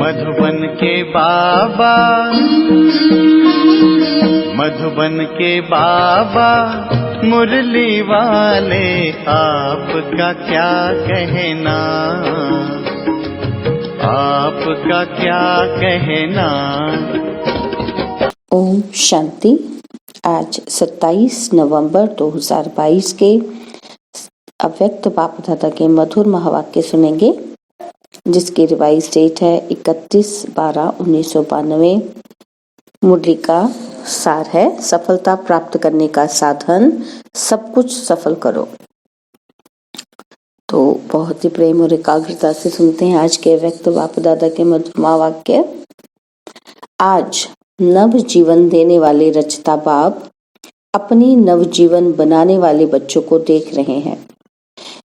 मधुबन के बाबा, मधुबन के बाबा मुरली वाले, आपका क्या कहना, आपका क्या कहना। ओम शांति। आज 27 नवंबर 2022 के अव्यक्त बाप दादा के मधुर महावाक्य सुनेंगे, जिसकी रिवाइज डेट है 31/12/1992। मुरली का सार है, सफलता प्राप्त करने का साधन, सब कुछ सफल करो। तो बहुत ही प्रेम और एकाग्रता से सुनते हैं आज के अव्यक्त बाप दादा के मधुर महावाक्य। आज नव जीवन देने वाले रचता बाप अपनी नव जीवन बनाने वाले बच्चों को देख रहे हैं।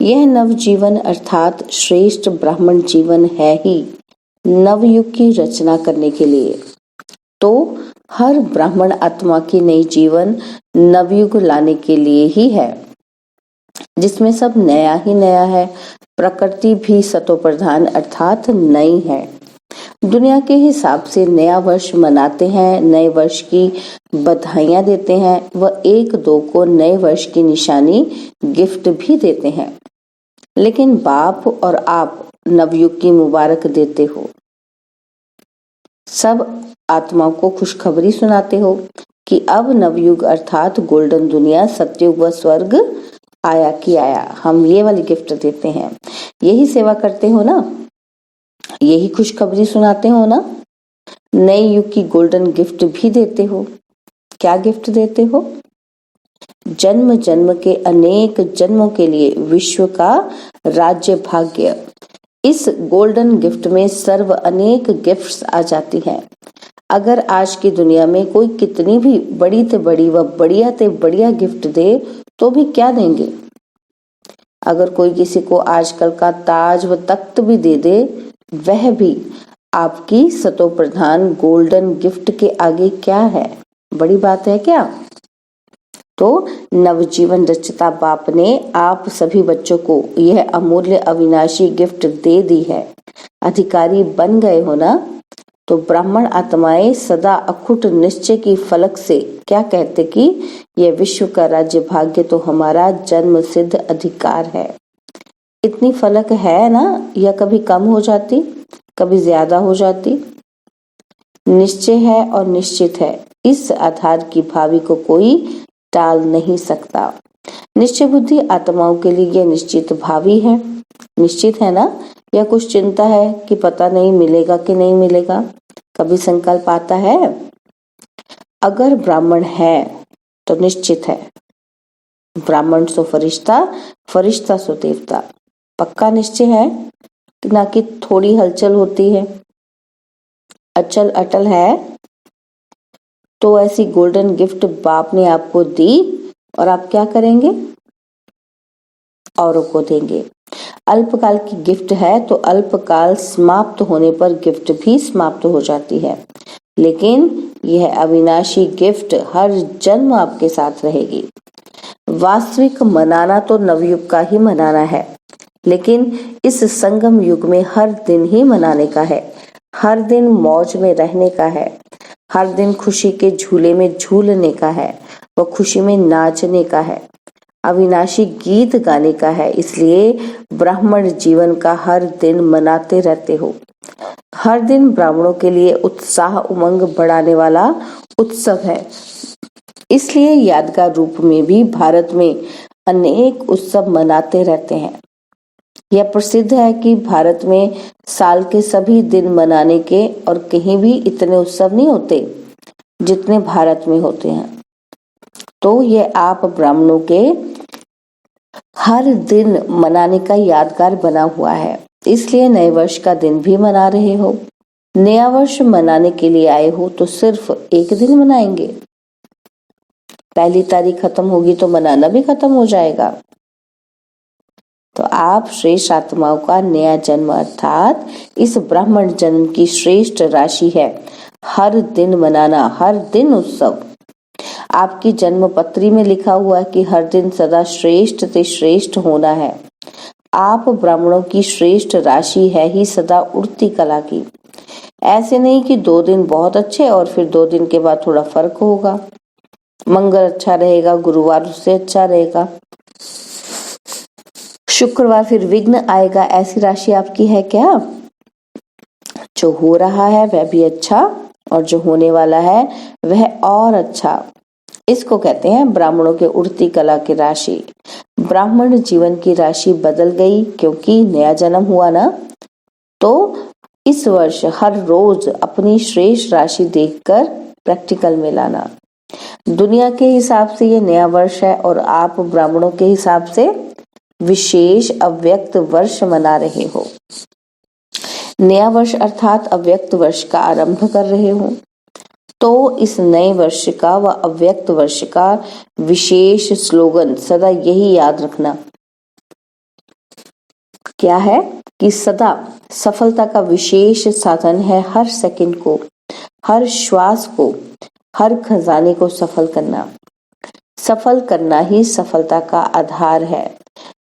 यह नव जीवन अर्थात श्रेष्ठ ब्राह्मण जीवन है ही नवयुग की रचना करने के लिए। तो हर ब्राह्मण आत्मा की नई जीवन नवयुग लाने के लिए ही है, जिसमें सब नया ही नया है। प्रकृति भी सतो प्रधान अर्थात नई है। दुनिया के हिसाब से नया वर्ष मनाते हैं, नए वर्ष की बधाइयां देते हैं व एक दो को नए वर्ष की निशानी गिफ्ट भी देते हैं। लेकिन बाप और आप नवयुग की मुबारक देते हो, सब आत्माओं को खुशखबरी सुनाते हो कि अब नवयुग अर्थात गोल्डन दुनिया, सतयुग व स्वर्ग आया कि आया। हम ये वाली गिफ्ट देते हैं। यही सेवा करते हो ना, यही खुशखबरी सुनाते हो ना। नए युग की गोल्डन गिफ्ट भी देते हो। क्या गिफ्ट देते हो? जन्म जन्म के अनेक जन्मों के लिए विश्व का राज्य भाग्य। इस गोल्डन गिफ्ट में सर्व अनेक गिफ्ट्स आ जाती हैं। अगर आज की दुनिया में कोई कितनी भी बड़ी ते बड़ी व बढ़िया ते बढ़िया गिफ्ट दे तो भी क्या देंगे? अगर कोई किसी को आजकल का ताज व तख्त भी दे दे, वह भी आपकी सतो प्रधान गोल्डन गिफ्ट के आगे क्या है? बड़ी बात है क्या? तो नवजीवन रचता बाप ने आप सभी बच्चों को यह अमूल्य अविनाशी गिफ्ट दे दी है। अधिकारी बन गए हो ना। तो ब्राह्मण आत्माएं सदा अखुट निश्चय की फलक से क्या कहते कि यह विश्व का राज्य भाग्य तो हमारा जन्म सिद्ध अधिकार है। इतनी फलक है ना, या कभी कम हो जाती, कभी ज्यादा हो जाती। निश्चय है और निश्चित है, इस आधार की भावी को कोई टाल नहीं सकता। निश्चय बुद्धि आत्माओं के लिए यह निश्चित भावी है। निश्चित है ना, या कुछ चिंता है कि पता नहीं मिलेगा कि नहीं मिलेगा? कभी संकल्प आता है? अगर ब्राह्मण है तो निश्चित है, ब्राह्मण सो फरिश्ता, फरिश्ता सो देवता। पक्का निश्चय है, ना कि थोड़ी हलचल होती है। अचल अटल है। तो ऐसी गोल्डन गिफ्ट बाप ने आपको दी और आप क्या करेंगे? औरों को देंगे। अल्पकाल की गिफ्ट है तो अल्पकाल समाप्त होने पर गिफ्ट भी समाप्त हो जाती है, लेकिन यह अविनाशी गिफ्ट हर जन्म आपके साथ रहेगी। वास्तविक मनाना तो नवयुग का ही मनाना है, लेकिन इस संगम युग में हर दिन ही मनाने का है। हर दिन मौज में रहने का है। हर दिन खुशी के झूले में झूलने का है व खुशी में नाचने का है। अविनाशी गीत गाने का है। इसलिए ब्राह्मण जीवन का हर दिन मनाते रहते हो। हर दिन ब्राह्मणों के लिए उत्साह उमंग बढ़ाने वाला उत्सव है। इसलिए यादगार रूप में भी भारत में अनेक उत्सव मनाते रहते हैं। यह प्रसिद्ध है कि भारत में साल के सभी दिन मनाने के और कहीं भी इतने उत्सव नहीं होते जितने भारत में होते हैं। तो यह आप ब्राह्मणों के हर दिन मनाने का यादगार बना हुआ है। इसलिए नए वर्ष का दिन भी मना रहे हो। नया वर्ष मनाने के लिए आए हो तो सिर्फ एक दिन मनाएंगे। पहली तारीख खत्म होगी तो मनाना भी खत्म हो जाएगा। तो आप श्रेष्ठ आत्माओं का नया जन्म अर्थात इस ब्राह्मण जन्म की श्रेष्ठ राशि है। हर दिन मनाना, हर दिन उत्सव। आपकी जन्म पत्री में लिखा हुआ है कि हर दिन सदा श्रेष्ठ से श्रेष्ठ होना है। आप ब्राह्मणों की श्रेष्ठ राशि है ही सदा उड़ती कला की। ऐसे नहीं कि 2 दिन बहुत अच्छे और फिर 2 दिन के बाद थोड़ा फर्क होगा। मंगल अच्छा रहेगा, गुरुवार उससे अच्छा रहेगा, शुक्रवार फिर विघ्न आएगा। ऐसी राशि आपकी है क्या? जो हो रहा है वह भी अच्छा और जो होने वाला है वह और अच्छा। इसको कहते हैं ब्राह्मणों के उड़ती कला की राशि। ब्राह्मण जीवन की राशि बदल गई क्योंकि नया जन्म हुआ ना। तो इस वर्ष हर रोज अपनी श्रेष्ठ राशि देखकर प्रैक्टिकल में लाना। दुनिया के हिसाब से ये नया वर्ष है और आप ब्राह्मणों के हिसाब से विशेष अव्यक्त वर्ष मना रहे हो। नया वर्ष अर्थात अव्यक्त वर्ष का आरंभ कर रहे हो। तो इस नए वर्ष का व अव्यक्त वर्ष का विशेष स्लोगन सदा यही याद रखना। क्या है कि सदा सफलता का विशेष साधन है हर सेकंड को, हर श्वास को, हर खजाने को सफल करना। सफल करना ही सफलता का आधार है।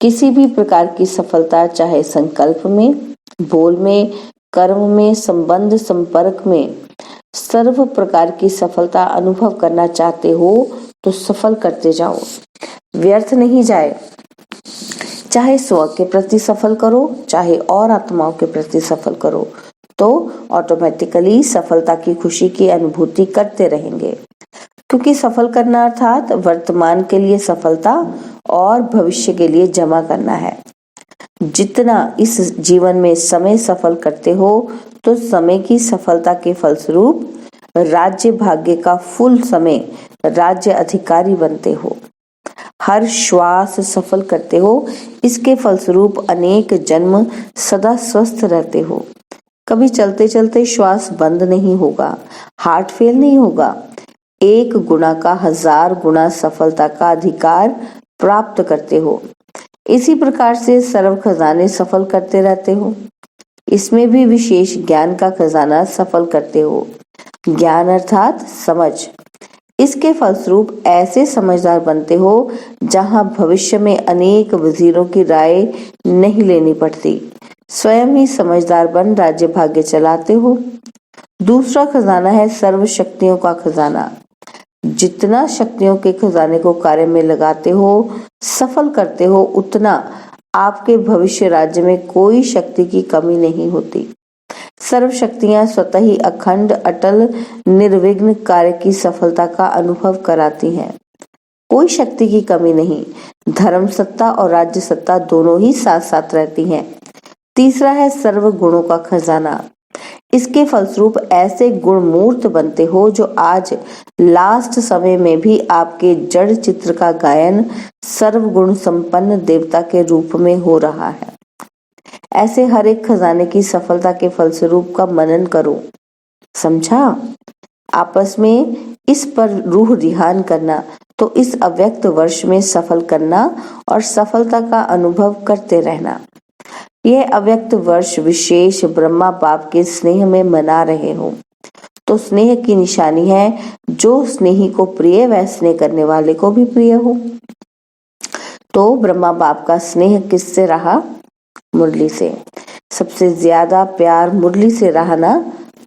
किसी भी प्रकार की सफलता, चाहे संकल्प में, बोल में, कर्म में, संबंध संपर्क में, सर्व प्रकार की सफलता अनुभव करना चाहते हो तो सफल करते जाओ, व्यर्थ नहीं जाए। चाहे स्व के प्रति सफल करो, चाहे और आत्माओं के प्रति सफल करो, तो ऑटोमेटिकली सफलता की खुशी की अनुभूति करते रहेंगे। क्योंकि सफल करना अर्थात वर्तमान के लिए सफलता और भविष्य के लिए जमा करना है। जितना इस जीवन में समय सफल करते हो तो समय की सफलता के फलस्वरूप राज्य भाग्य का फुल समय राज्य अधिकारी बनते हो। हर श्वास सफल करते हो, इसके फलस्वरूप अनेक जन्म सदा स्वस्थ रहते हो। कभी चलते चलते श्वास बंद नहीं होगा, हार्ट फेल नहीं होगा। 1 गुना का 1000 गुना सफलता का अधिकार प्राप्त करते हो। इसी प्रकार से सर्व खजाने सफल करते रहते हो। इसमें भी विशेष ज्ञान का खजाना सफल करते हो। ज्ञान अर्थात समझ। इसके फलस्वरूप ऐसे समझदार बनते हो जहां भविष्य में अनेक वजीरों की राय नहीं लेनी पड़ती। स्वयं ही समझदार बन राज्य भाग्य चलाते हो। दूसरा खजाना है सर्व शक्तियों का खजाना। जितना शक्तियों के खजाने को कार्य में लगाते हो, सफल करते हो, उतना आपके भविष्य राज्य में कोई शक्ति की कमी नहीं होती। सर्व शक्तियां स्वतः ही अखंड, अटल, निर्विघ्न कार्य की सफलता का अनुभव कराती हैं। कोई शक्ति की कमी नहीं। धर्म सत्ता और राज्य सत्ता दोनों ही साथ साथ रहती हैं। तीसरा है सर्व गुणों का खजाना। इसके फलस्वरूप ऐसे गुणमूर्त बनते हो जो आज लास्ट समय में भी आपके जड़ चित्र का गायन सर्वगुण संपन्न देवता के रूप में हो रहा है। ऐसे हर एक खजाने की सफलता के फलस्वरूप का मनन करो। समझा? आपस में इस पर रूह रिहान करना, तो इस अव्यक्त वर्ष में सफल करना और सफलता का अनुभव करते रहना। यह अव्यक्त वर्ष विशेष ब्रह्मा बाप के स्नेह में मना रहे हो, तो स्नेह की निशानी है। जो स्नेही को प्रिय वह स्नेह करने वाले को भी प्रिय हो। तो ब्रह्मा बाप का स्नेह किससे रहा? मुरली से। सबसे ज्यादा प्यार मुरली से रहा ना,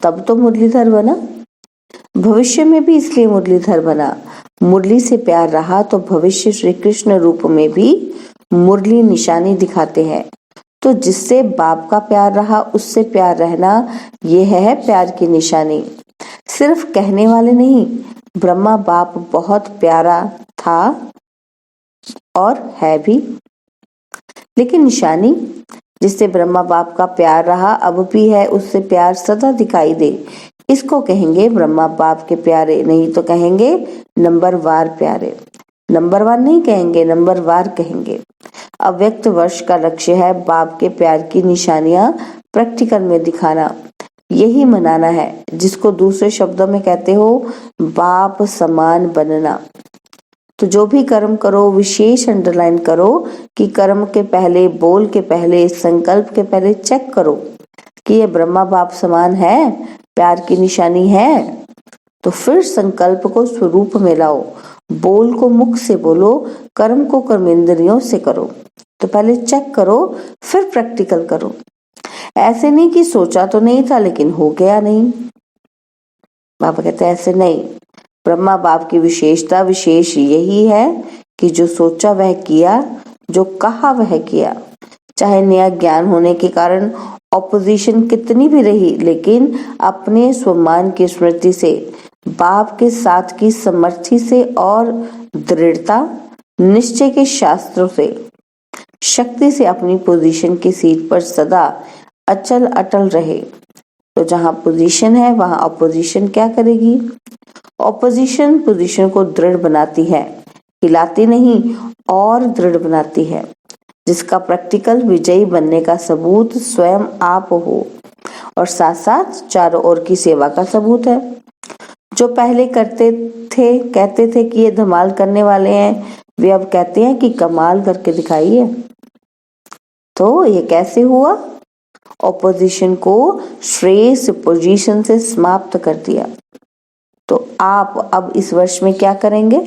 तब तो मुरलीधर बना। भविष्य में भी इसलिए मुरलीधर बना। मुरली से प्यार रहा तो भविष्य श्री कृष्ण रूप में भी मुरली निशानी दिखाते हैं। तो जिससे बाप का प्यार रहा उससे प्यार रहना, यह है प्यार की निशानी। सिर्फ कहने वाले नहीं, ब्रह्मा बाप बहुत प्यारा था और है भी। लेकिन निशानी जिससे ब्रह्मा बाप का प्यार रहा, अब भी है, उससे प्यार सदा दिखाई दे, इसको कहेंगे ब्रह्मा बाप के प्यारे। नहीं तो कहेंगे नंबरवार प्यारे। नंबरवार नहीं कहेंगे, नंबरवार कहेंगे। अव्यक्त वर्ष का लक्ष्य है बाप के प्यार की निशानियां प्रैक्टिकल में दिखाना। यही मनाना है, जिसको दूसरे शब्दों में कहते हो बाप समान बनना। तो जो भी कर्म करो, विशेष अंडरलाइन करो कि कर्म के पहले, बोल के पहले, संकल्प के पहले चेक करो कि ये ब्रह्मा बाप समान है, प्यार की निशानी है। तो फिर संकल्प को स्वरूप में लाओ, बोल को मुख से बोलो, कर्म को कर्मेंद्रियों से करो। तो पहले चेक करो, फिर प्रैक्टिकल करो। ऐसे नहीं कि सोचा तो नहीं था लेकिन हो गया नहीं। बाबा कहते हैं ऐसे नहीं, ब्रह्मा बाप की विशेषता विशेष यही है कि जो सोचा वह किया, जो कहा वह किया। चाहे नया ज्ञान होने के कारण ऑपोजिशन कितनी भी रही, लेकिन अपने स्वमान की स्मृति से, बाप के साथ की समर्थी से और दृढ़ता निश्चय के शास्त्रों से, शक्ति से अपनी पोजीशन की सीट पर सदा अचल अटल रहे। तो जहां पोजीशन है वहां ऑपोजिशन क्या करेगी? ऑपोजिशन पोजीशन को दृढ़ बनाती है, हिलाती नहीं और दृढ़ बनाती है, जिसका प्रैक्टिकल विजयी बनने का सबूत स्वयं आप हो और साथ साथ चारों ओर की सेवा का सबूत है। जो पहले कहते थे कि ये धमाल करने वाले हैं, वे अब कहते हैं कि कमाल करके दिखाइए। तो ये कैसे हुआ? ऑपोजिशन को श्रेष्ठ पोजीशन से समाप्त कर दिया। तो आप अब इस वर्ष में क्या करेंगे?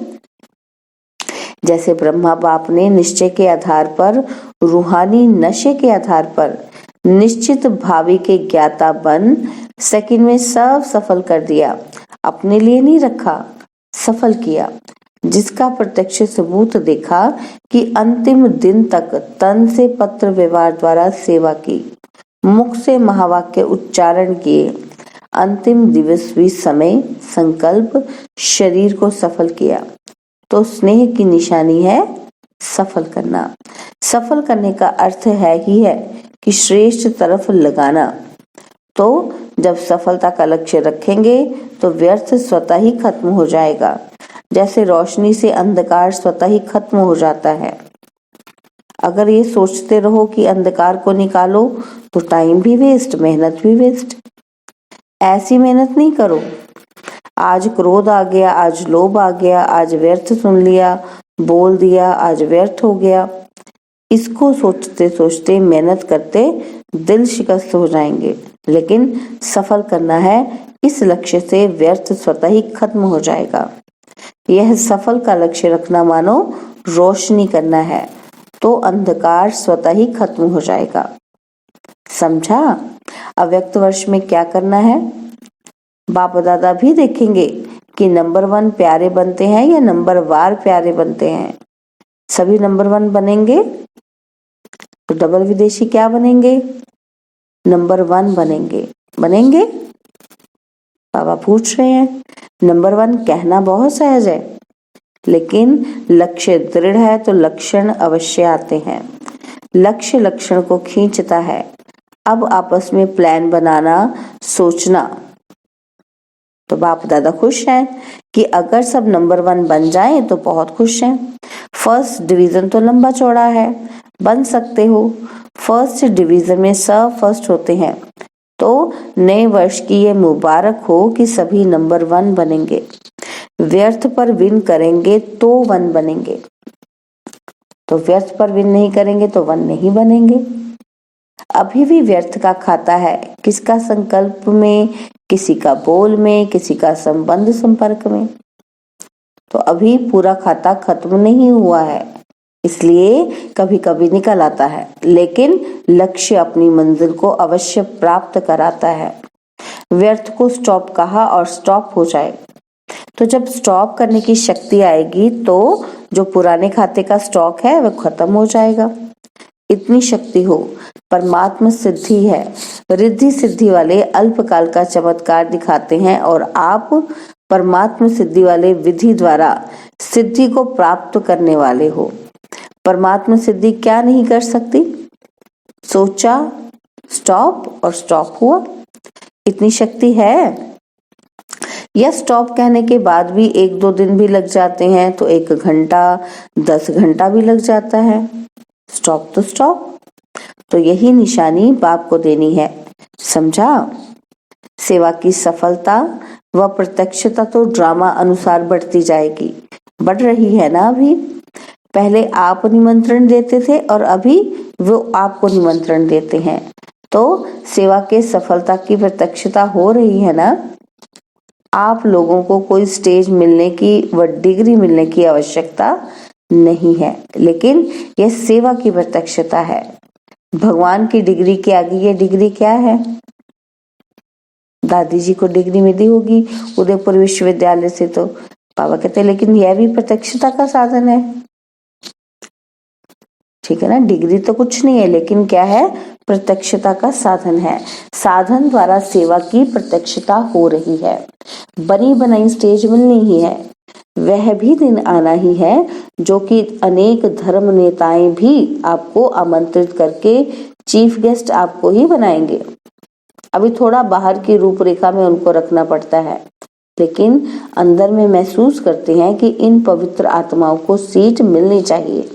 जैसे ब्रह्मा बाप ने निश्चय के आधार पर, रूहानी नशे के आधार पर निश्चित भावी के ज्ञाता बन सेकंड में सब सफल कर दिया, अपने लिए नहीं रखा, सफल किया, जिसका प्रत्यक्ष सबूत देखा कि अंतिम दिन तक तन से पत्र व्यवहार द्वारा सेवा की, मुख से महावाक्य उच्चारण किए, अंतिम दिवस भी समय संकल्प शरीर को सफल किया। तो स्नेह की निशानी है सफल करना। सफल करने का अर्थ है कि श्रेष्ठ तरफ लगाना। तो जब सफलता का लक्ष्य रखेंगे तो व्यर्थ स्वतः ही खत्म हो जाएगा, जैसे रोशनी से अंधकार स्वतः ही खत्म हो जाता है। अगर ये सोचते रहो कि अंधकार को निकालो तो टाइम भी वेस्ट, मेहनत भी वेस्ट। ऐसी मेहनत नहीं करो। आज क्रोध आ गया, आज लोभ आ गया, आज व्यर्थ सुन लिया, बोल दिया, आज व्यर्थ हो गया। इसको सोचते सोचते मेहनत करते दिल शिकस्त हो जाएंगे। लेकिन सफल करना है, इस लक्ष्य से व्यर्थ स्वतः ही खत्म हो जाएगा। यह सफल का लक्ष्य रखना मानो रोशनी करना है, तो अंधकार स्वतः ही खत्म हो जाएगा। समझा? अव्यक्त वर्ष में क्या करना है? बाप दादा भी देखेंगे कि नंबर 1 प्यारे बनते हैं या नंबर वार प्यारे बनते हैं। सभी नंबर 1 बनेंगे तो डबल विदेशी क्या बनेंगे? नंबर 1 बनेंगे। बाबा पूछ रहे हैं। नंबर 1 कहना बहुत सहज है, लेकिन लक्ष्य दृढ़ है तो लक्षण अवश्य आते हैं। लक्ष्य लक्षण को खींचता है। अब आपस में प्लान बनाना, सोचना। तो बाप दादा खुश हैं कि अगर सब नंबर 1 बन जाएं तो बहुत खुश हैं। फर्स्ट डिवीजन तो लंबा चौड़ा है, बन सकते हो। फर्स्ट डिवीजन में सब फर्स्ट होते हैं। तो नए वर्ष की ये मुबारक हो कि सभी नंबर 1 बनेंगे। व्यर्थ पर विन करेंगे तो 1 बनेंगे, तो व्यर्थ पर विन नहीं करेंगे तो 1 नहीं बनेंगे। अभी भी व्यर्थ का खाता है, किसका संकल्प में, किसी का बोल में, किसी का संबंध संपर्क में। तो अभी पूरा खाता खत्म नहीं हुआ है, इसलिए कभी कभी निकल आता है, लेकिन लक्ष्य अपनी मंजिल को अवश्य प्राप्त कराता है। व्यर्थ को स्टॉप कहा और स्टॉप हो जाए। तो जब स्टॉप करने की शक्ति आएगी तो जो पुराने खाते का स्टॉक है वह खत्म हो जाएगा। इतनी शक्ति हो, परमात्मा सिद्धि है। रिद्धि सिद्धि वाले अल्पकाल का चमत्कार दिखाते हैं और आप परमात्मा सिद्धि वाले विधि द्वारा सिद्धि को प्राप्त करने वाले हो। परमात्मा सिद्धि क्या नहीं कर सकती? सोचा, स्टॉप और स्टॉप हुआ। इतनी शक्ति है। या स्टॉप कहने के बाद भी 1-2 दिन भी लग जाते हैं, तो 1 घंटा 10 घंटा भी लग जाता है। स्टॉप तो स्टॉप। तो यही निशानी बाप को देनी है। समझा? सेवा की सफलता व प्रत्यक्षता तो ड्रामा अनुसार बढ़ती जाएगी, बढ़ रही है ना। अभी पहले आप निमंत्रण देते थे और अभी वो आपको निमंत्रण देते हैं, तो सेवा के सफलता की प्रत्यक्षता हो रही है ना। आप लोगों को कोई स्टेज मिलने की व डिग्री मिलने की आवश्यकता नहीं है, लेकिन यह सेवा की प्रत्यक्षता है। भगवान की डिग्री के आगे ये डिग्री क्या है? दादी जी को डिग्री मिली होगी उदयपुर विश्वविद्यालय से, तो बाबा कहते हैं लेकिन यह भी प्रत्यक्षता का साधन है। ठीक है ना, डिग्री तो कुछ नहीं है लेकिन क्या है? प्रत्यक्षता का साधन है। साधन द्वारा सेवा की प्रत्यक्षता हो रही है। बनी बनाई स्टेज मिलनी ही है। वह भी दिन आना ही है जो कि अनेक धर्म नेताएं भी आपको आमंत्रित करके चीफ गेस्ट आपको ही बनाएंगे। अभी थोड़ा बाहर की रूपरेखा में उनको रखना पड़ता है, लेकिन अंदर में महसूस करते हैं कि इन पवित्र आत्माओं को सीट मिलनी चाहिए।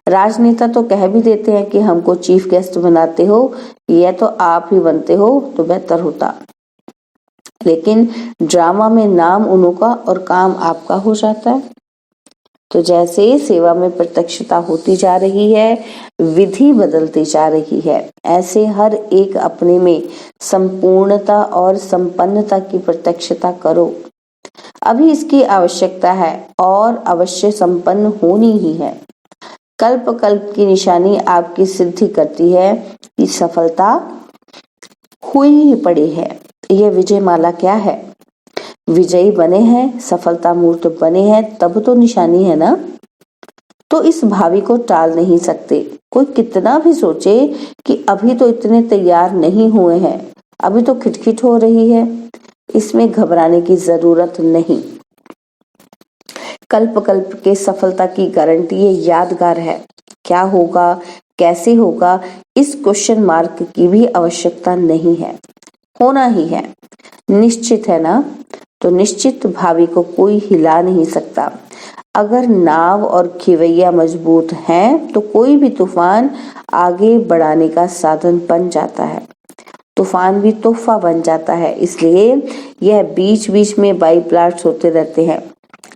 राजनेता तो कह भी देते हैं कि हमको चीफ गेस्ट बनाते हो, यह तो आप ही बनते हो तो बेहतर होता, लेकिन ड्रामा में नाम उन्हों का और काम आपका हो जाता है। तो जैसे सेवा में प्रत्यक्षता होती जा रही है, विधि बदलती जा रही है, ऐसे हर एक अपने में संपूर्णता और संपन्नता की प्रत्यक्षता करो। अभी इसकी आवश्यकता है और अवश्य संपन्न होनी ही है। कल्प कल्प की निशानी आपकी सिद्धि करती है कि सफलता हुई ही पड़ी है। यह विजय माला क्या है? विजयी बने हैं, सफलता मूर्त बने हैं, तब तो निशानी है ना। तो इस भावी को टाल नहीं सकते। कोई कितना भी सोचे कि अभी तो इतने तैयार नहीं हुए हैं, अभी तो खिटखिट हो रही है, इसमें घबराने की जरूरत नहीं। कल्प कल्प के सफलता की गारंटी ये यादगार है। क्या होगा, कैसे होगा, इस क्वेश्चन मार्क की भी आवश्यकता नहीं है, होना ही है। निश्चित है ना, तो निश्चित भावी को कोई हिला नहीं सकता। अगर नाव और खिवैया मजबूत हैं तो कोई भी तूफान आगे बढ़ाने का साधन बन जाता है। तूफान भी तोहफा बन जाता है। इसलिए यह बीच बीच में बाई ब्लास्ट होते रहते हैं,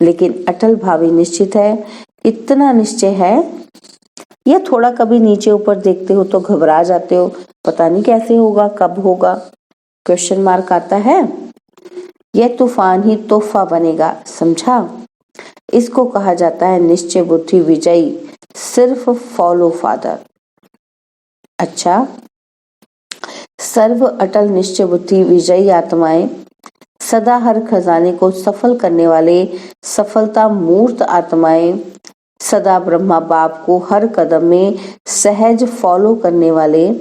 लेकिन अटल भावी निश्चित है। इतना निश्चय है, या थोड़ा कभी नीचे ऊपर देखते हो तो घबरा जाते हो, पता नहीं कैसे होगा, कब होगा, क्वेश्चन मार्क आता है। यह तूफान ही तोहफा बनेगा, समझा? इसको कहा जाता है निश्चय बुद्धि विजयी, सिर्फ फॉलो फादर। अच्छा, सर्व अटल निश्चय बुद्धि विजयी आत्माएं, सदा हर खजाने को सफल करने वाले सफलता मूर्त आत्माएं, सदा ब्रह्मा बाप को हर कदम में सहज फॉलो करने वाले,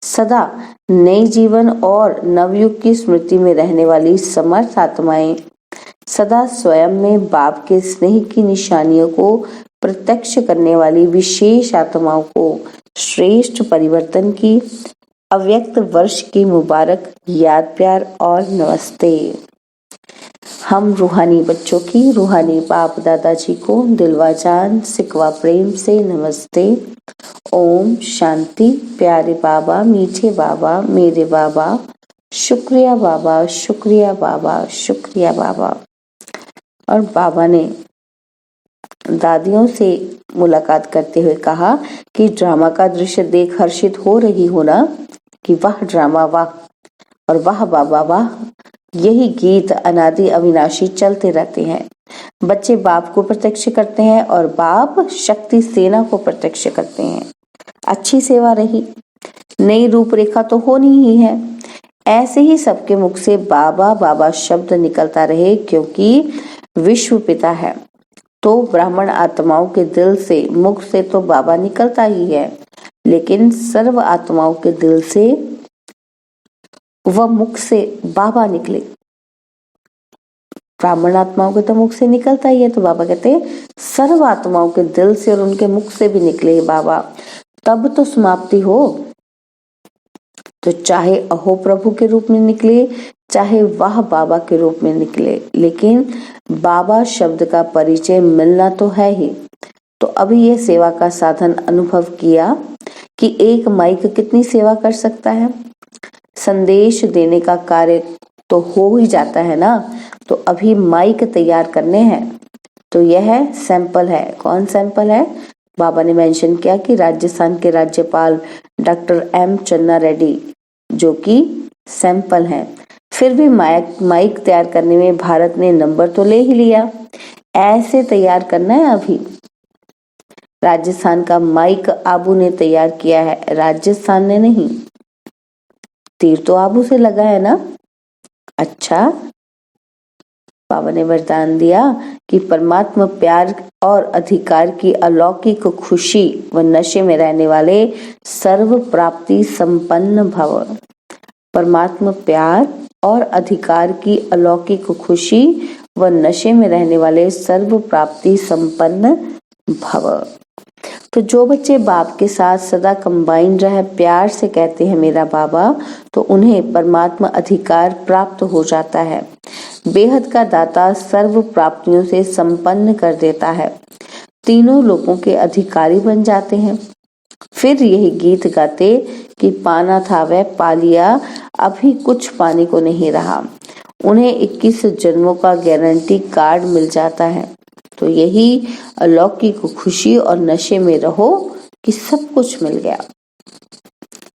सदा नई जीवन और नवयुग की स्मृति में रहने वाली समर्थ आत्माएं, सदा स्वयं में बाप के स्नेह की निशानियों को प्रत्यक्ष करने वाली विशेष आत्माओं को श्रेष्ठ परिवर्तन की अव्यक्त वर्ष की मुबारक याद, प्यार और नमस्ते। हम रूहानी बच्चों की रूहानी बाप दादाजी को दिलवा जान सिकवा प्रेम से नमस्ते। ओम शांति। प्यारे बाबा, मीठे बाबा, मेरे बाबा, शुक्रिया बाबा, शुक्रिया बाबा, शुक्रिया बाबा। और बाबा ने दादियों से मुलाकात करते हुए कहा कि ड्रामा का दृश्य देख हर्षित हो रही हो ना, कि वाह ड्रामा वाह, और वाह बाबा वाह। यही गीत अनादि अविनाशी चलते रहते हैं। बच्चे बाप को प्रत्यक्ष करते हैं और बाप शक्ति सेना को प्रत्यक्ष करते हैं। अच्छी सेवा रही, नई रूपरेखा तो होनी ही है। ऐसे ही सबके मुख से बाबा बाबा शब्द निकलता रहे, क्योंकि विश्व पिता है तो ब्राह्मण आत्माओं के दिल से, मुख से तो बाबा निकलता ही है, लेकिन सर्व आत्माओं के दिल से वह मुख से बाबा निकले। ब्राह्मण आत्माओं के तो मुख से निकलता ही है, तो बाबा कहते हैं सर्व आत्माओं के दिल से और उनके मुख से भी निकले बाबा, तब तो समाप्ति हो। तो चाहे अहो प्रभु के रूप में निकले, चाहे वाह बाबा के रूप में निकले, लेकिन बाबा शब्द का परिचय मिलना तो है ही। तो अभी ये सेवा का साधन अनुभव किया कि एक माइक कितनी सेवा कर सकता है। संदेश देने का कार्य तो हो ही जाता है ना, तो अभी माइक तैयार करने हैं। तो यह सैंपल है। कौन सैंपल है? बाबा ने मेंशन किया कि राजस्थान के राज्यपाल डॉक्टर एम चन्ना रेड्डी, जो कि सैंपल हैं। फिर भी माइक तैयार करने में भारत ने नंबर तो ले ही लिया। ऐसे तैयार करना है अभी। राजस्थान का माइक आबू ने तैयार किया है, राजस्थान ने नहीं। तीर तो आबू से लगा है ना। अच्छा, बाबा ने वरदान दिया कि परमात्मा प्यार और अधिकार की अलौकिक खुशी व नशे में रहने वाले सर्व प्राप्ति संपन्न भव। परमात्मा प्यार और अधिकार की अलौकिक खुशी व नशे में रहने वाले सर्व प्राप्ति संपन्न भव। तो जो बच्चे बाप के साथ सदा कंबाइंड रहे, प्यार से कहते हैं मेरा बाबा, तो उन्हें परमात्मा अधिकार प्राप्त हो जाता है। बेहद का दाता सर्व प्राप्तियों से संपन्न कर देता है, तीनों लोगों के अधिकारी बन जाते हैं। फिर यही गीत गाते कि पाना था वह पा लिया, अभी कुछ पाने को नहीं रहा। उन्हें 21 जन्मों का गारंटी कार्ड मिल जाता है। तो यही अलौकिक खुशी और नशे में रहो कि सब कुछ मिल गया।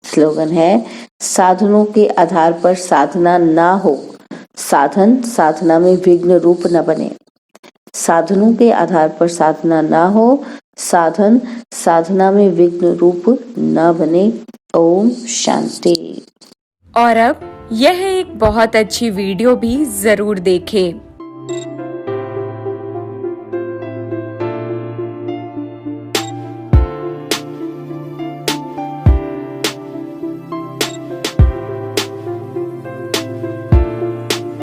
स्लोगन है, साधनों के आधार पर साधना ना हो, साधन साधना में विघ्न रूप न बने। साधनों के आधार पर साधना ना हो, साधन साधना में विघ्न रूप न बने। ओम शांति। और अब यह एक बहुत अच्छी वीडियो भी जरूर देखें।